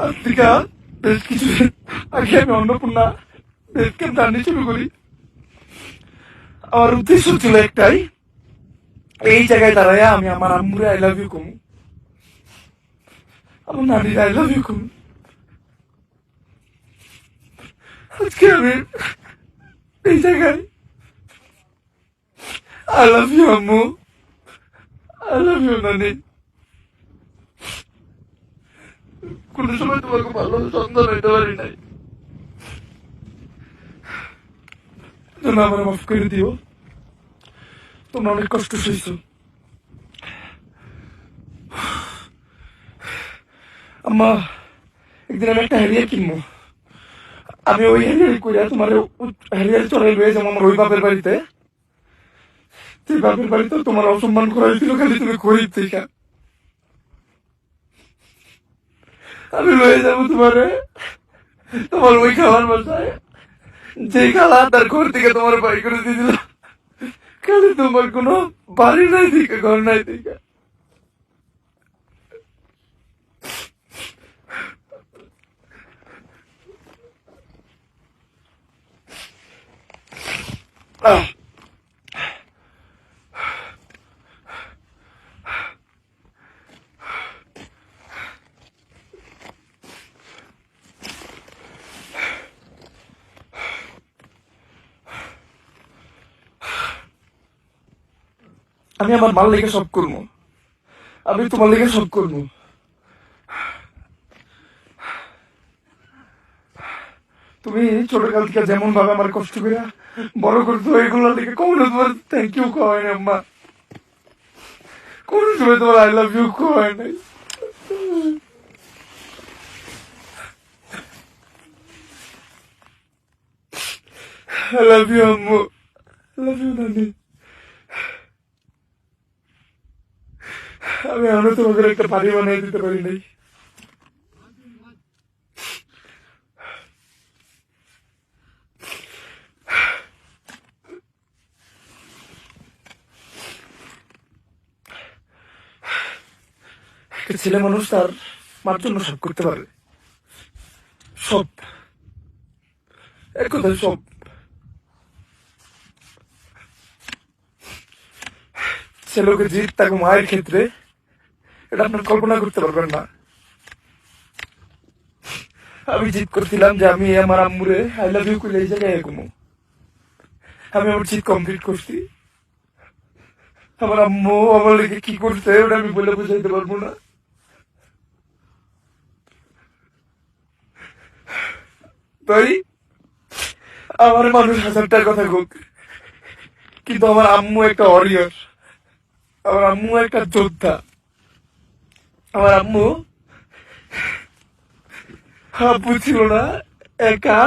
আজ থেকে বেশ কিছুদিন আগে আমি অন্নপূর্ণা বেশ ক্যাম্প জার্নি শুরু করি। আমার উদ্দেশ্য ছিল একটাই, এই জায়গায় দাঁড়ায় আমি আমার আম্মুরে আই লাভ ইউ কমু, আমার নানির আই লাভ ইউ কমু। আজকে আমি এই জায়গায় আই লাভ ইউ আম্মু, আই লাভ ইউ নানি। কোন সময় তোমাকে ভালো সন্তান হইতে পারি নাই, জন্য আমার মাফ করে দিও। তোমরা অনেক কষ্ট সইছ। আম্মা, একদিন আমি একটা হ্যারিয়ার কিনবো। আমি ওই হ্যারিয়ার কইরা তোমার হ্যারিয়ার চড়াই লয়ে যাবো আমার ওই বাপের বাড়িতে। সেই বাপের বাড়িতে তোমার অসম্মান করা হয়েছিল খালি তুমি গরিব থেকে। আমি লয়ে যাবো তোমারে তোমার ওই খাওয়ার বাসায়, যে খালা তার ঘর থেকে তোমার বাড়ি করে দিয়েছিল, খালি তোমার কোনো বাড়ি নাই দিকে, ঘর নাই দিকে। আমি আমার মাল লেগে সব করবো, আমি তোমার লেগে সব করবো। তুমি ছোটকাল থেকে যেমন ভাবে আমার কষ্ট করে বড় করতো, এগুলোর দিকে কখনো তোমার থ্যাংক ইউ কয় না আম্মা, কোন সময় তোমার আই লাভ ইউ কয় নাই। আই লাভ ইউ আম্মু, আই লাভ ইউ নানি। আমি এখনো তোমাকে একটা বাড়ি বানিয়ে দিতে পারি নাই। একটা ছেলে মানুষ তার মার জন্য সব করতে পারে, সব, এক কথায় সব। ছেলেকে জিত তাকে মায়ের ক্ষেত্রে, এটা আপনার কল্পনা করতে পারবেন না। আমি জিত করছিলাম যে আমি আমার আম্মুরে আই লাভ ইউ করে এই জায়গায় এগোবো। আমি আমার জিত কমপ্লিট করছি। আমার আম্মু আমার লেগে কি করছে ওটা আমি বলে বুঝাইতে পারবো না। তাই আমার মানুষ হাজারটার কথা হোক, কিন্তু আমার আম্মু একটা ওয়ারিয়র, আমার আম্মু একটা যোদ্ধা। আমার আম্মু আব্বু ছিল না, একা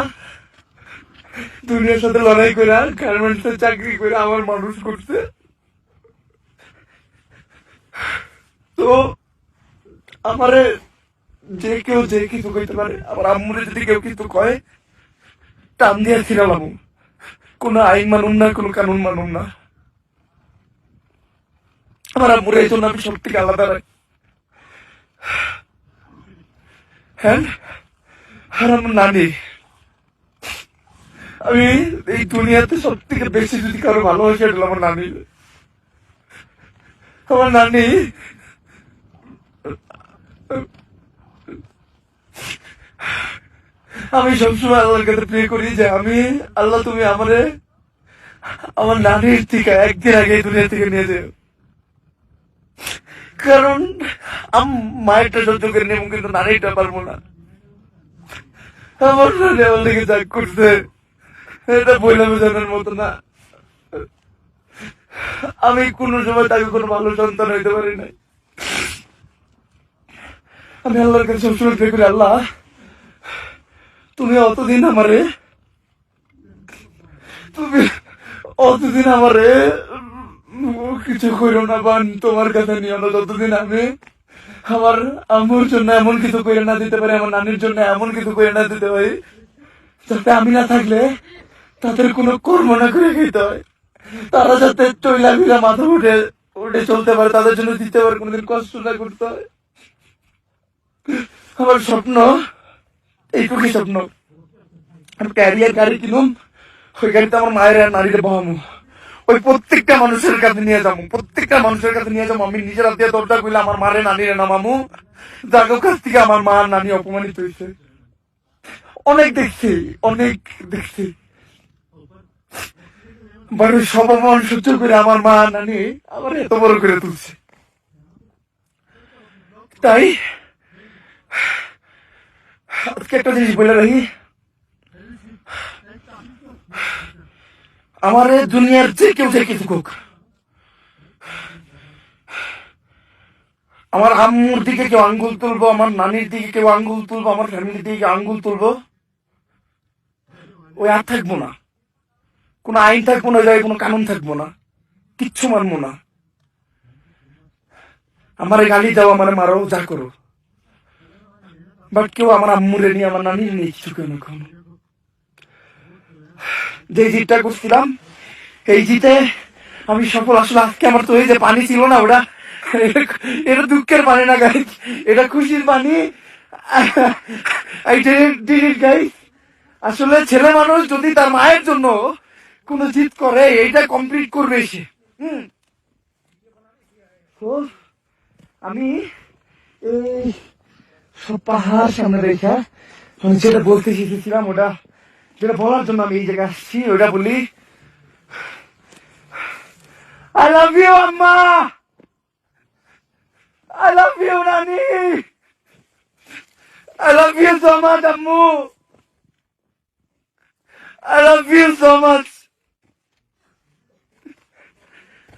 দুনিয়ার সাথে লড়াই করে গার্মেন্টস এ চাকরি করে আমার মানুষ করছে। তো আমারে যে কেউ যে কিছু কইতে পারে, আমার আম্মুরে যদি কেউ কিছু কয় টান দিয়ে ছিলাম। কোনো আইন মানুন না, কোনো কানুন মানুন না। আমার আম্মুরে এই জন্য আমি সব থেকে আলাদা রাখি। হ্যাঁ, আর আমার নানি, আমি এই দুনিয়াতে সব থেকে বেশি যদি কারো ভালোবাসি এটা আমার নানি। আমার নানি আমি সবসময় আল্লাহর কাছে প্রে করি যে আমি আল্লাহ তুমি আমারে আমার নানির থেকে একদিন আগে এই দুনিয়া থেকে নিয়ে যাও। কারণ মায়েরটা সহ্য করে নেব, কিন্তু নানিটা পারবো না। আমার নানি আমার লেগে যা করছে এটা বইলা বোঝানোর মতো না। আমি কোন সময় তাকে কোনো ভালো সন্তান হইতে পারি নাই। আমি আল্লাহর কাছে সবসময় প্রে করি, আল্লাহ তুমি অতদিন আমারে, তুমি অতদিন আমারে কিছু করো না, বান তোমার কাছে নিও না, যতদিন আমি আমার আম্মুর জন্য এমন কিছু করে না দিতে পারি, আমার নানির জন্য এমন কিছু করে না দিতে পারি যাতে আমি না থাকলে তাদের কোনো কর্ম না করে খেতে হয়, তারা যাতে চইলা ফিরা মাথা উঠে উঠে চলতে পারে, তাদের জন্য দিতে পারে, কোনোদিন কষ্ট না করতে হয়। আমার স্বপ্ন এইটুকুই স্বপ্ন, আমি ক্যারিয়ার গাড়ি কিনুম, ওই গাড়িতে আমার মায়ের আর নারীরে বহামু, ওই প্রত্যেকটা মানুষের কাছে নিয়ে যাবো, প্রত্যেকটা মানুষের কাছে নিয়ে যাবো। আমি নিজের হাত দিয়ে দরজা কইলে আমার মারে নানিরে নামামু, যার কাছ থেকে আমার মা আর নানি অপমানিত হয়েছে। অনেক দেখছি, অনেক দেখছি, বাড়ির সব অপমান সহ্য করে আমার মা নানি আমার এত বড় করে তুলছে। তাই আজকে একটা জিনিস বলে রাখি, আমার দুনিয়ার যে কেউ যে কিছু হোক, আমার আম্মুর দিকে কেউ আঙ্গুল তুলবো, আমার নানির দিকে কেউ আঙ্গুল তুলবো, আমার ফ্যামিলির দিকে আঙ্গুল তুলবো, ওই আর থাকবো না, কোনো আইন থাকবো না, ওই কোনো কানুন থাকবো না, কিচ্ছু মানবো না। আমার গালি দাও, আমার মারো, যা করো, বাট কেউ আমার আম্মুরে নিয়ে, আমার নানির নিয়ে কিছু কেন কখনো। যে জিতটা করছিলাম, এই জিতে আমি সফল। আসলে আজকে আমার তো এই যে পানি ছিল না, ওটা এটা দুঃখের পানি না গাইস, এটা খুশির পানি। গাইস, আসলে ছেলে মানুষ যদি তার মায়ের জন্য কোন জিত করে, এইটা কমপ্লিট করবে সে। আমি এই সব পাহাড় সামনে রেখা আমি যেটা বলতে শিখেছিলাম, ওটা যেটা বলার জন্য আমি এই জায়গায় আসছি, ওটা বলি, I love you, Amma. I love you, Nani. I love you so much, Ammu. I love you so much.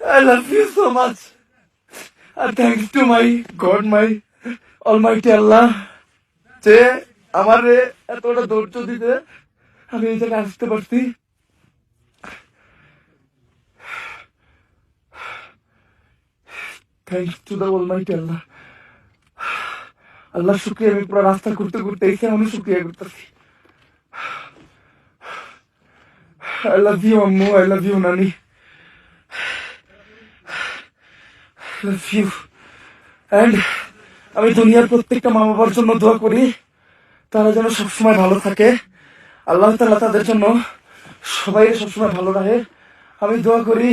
I love you so much. And thanks to my God, my Almighty Allah, যে আমার এতটা ধৈর্য দিতে আমি এই জায়গায় আসতে পারছি। Thanks to the Almighty Allah. আল্লাহ শুক্রিয়া, আমি পুরো রাস্তা ঘুরতে ঘুরতে এসে আমি শুক্রিয়া করতেছি। I love you, Ammu. I love you, Nani. I love you. And আমি দুনিয়ার প্রত্যেকটা মা বাবার জন্য দোয়া করি, তারা যেন সবসময় ভালো থাকে। আল্লাহ তাআলা তাদের জন্য সবাই সবসময় ভালো রাখে। আমি দোয়া করি